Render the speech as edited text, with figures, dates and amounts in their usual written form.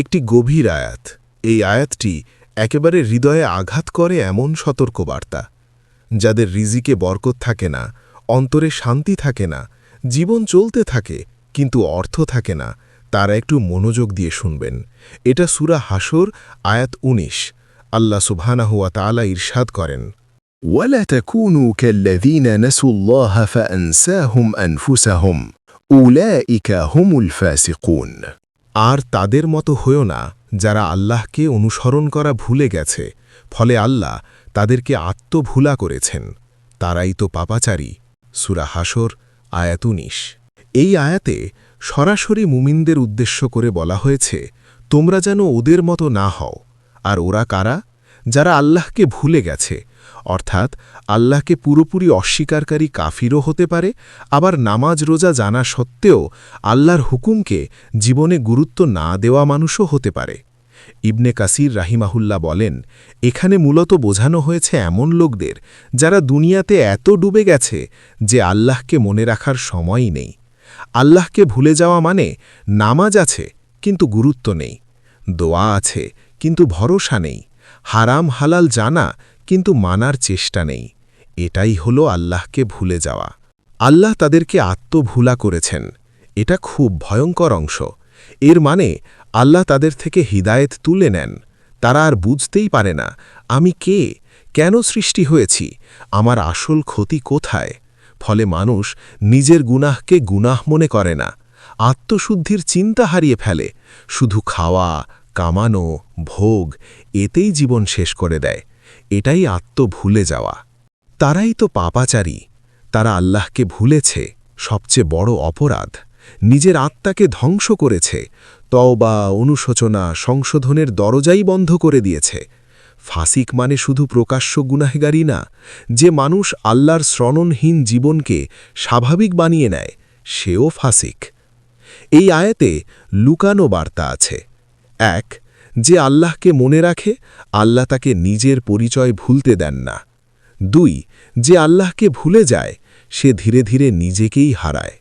একটি গভীর আয়াত। এই আয়াতটি একেবারে হৃদয়ে আঘাত করে এমন সতর্কবার্তা। যাদের রিজিকে বরকত থাকে না, অন্তরে শান্তি থাকে না, জীবন চলতে থাকে কিন্তু অর্থ থাকে না, তারা একটু মনোযোগ দিয়ে শুনবেন। এটা সূরা হাসর আয়াত ১৯। আল্লাহ সুবহানাহু ওয়া তাআলা ইরশাদ করেন, ولا تكونوا كالذين نسوا الله فأنساهم أنفسهم أولئك هم الفاسقون। আর তাদের মতো হয়েও না যারা আল্লাহকে অনুসরণ করা ভুলে গেছে, ফলে আল্লাহ তাদেরকে আত্মভুলা করেছেন। তারাই তো পাপাচারী। সূরা হাসর আয়াত ১৯। এই আয়াতে সরাসরি মুমিনদের উদ্দেশ্য করে বলা হয়েছে, তোমরা যেন ওদের মতো না হও। আর ওরা কারা? যারা আল্লাহকে ভুলে গেছে, অর্থাৎ আল্লাহকে পুরোপুরি অস্বীকারী কাফিরও হতে পারে, আবার নামাজ রোজা জানা সত্ত্বেও আল্লাহর হুকুমকে জীবনে গুরুত্ব না দেওয়া মানুষও হতে পারে। ইবনে কাসির রাহিমাহুল্লাহ বলেন, এখানে মূলত বোঝানো হয়েছে এমন লোকদের যারা দুনিয়াতে এত ডুবে গেছে যে আল্লাহকে মনে রাখার সময়ই নেই। আল্লাহকে ভুলে যাওয়া মানে নামাজ আছে কিন্তু গুরুত্ব নেই, দোয়া আছে কিন্তু ভরসা নেই, হারাম হালাল জানা কিন্তু মানার চেষ্টা নেই। এটাই হলো আল্লাহকে ভুলে যাওয়া। আল্লাহ তাদেরকে আত্মভুলা করেছেন। এটা খুব ভয়ঙ্কর অংশ। এর মানে আল্লাহ তাদের থেকে হিদায়েত তুলে নেন। তারা আর বুঝতেই পারে না আমি কে, কেন সৃষ্টি হয়েছি, আমার আসল ক্ষতি কোথায়। ফলে মানুষ নিজের গুনাহকে গুনাহ মনে করে না, আত্মশুদ্ধির চিন্তা হারিয়ে ফেলে, শুধু খাওয়া, কামানো, ভোগ, এতেই জীবন শেষ করে দেয়। এটাই আত্মভুলে যাওয়া। তারাই তো পাপাচারী। তারা আল্লাহকে ভুলেছে, সবচেয়ে বড় অপরাধ। নিজের আত্মাকে ধ্বংস করেছে, তওবা, অনুশোচনা, সংশোধনের দরজাই বন্ধ করে দিয়েছে। ফাসিক মানে শুধু প্রকাশ্য গুনাহগারী না, যে মানুষ আল্লাহর শ্রণনহীন জীবনকে স্বাভাবিক বানিয়ে নেয়, সেও ফাসিক। এই আয়াতে লুকানো বার্তা আছে। ১. যে আল্লাহকে মনে রাখে, আল্লাহ তাকে নিজের পরিচয় ভুলতে দেন না। ২. যে আল্লাহকে ভুলে যায়, সে ধীরে ধীরে নিজেকেই হারায়।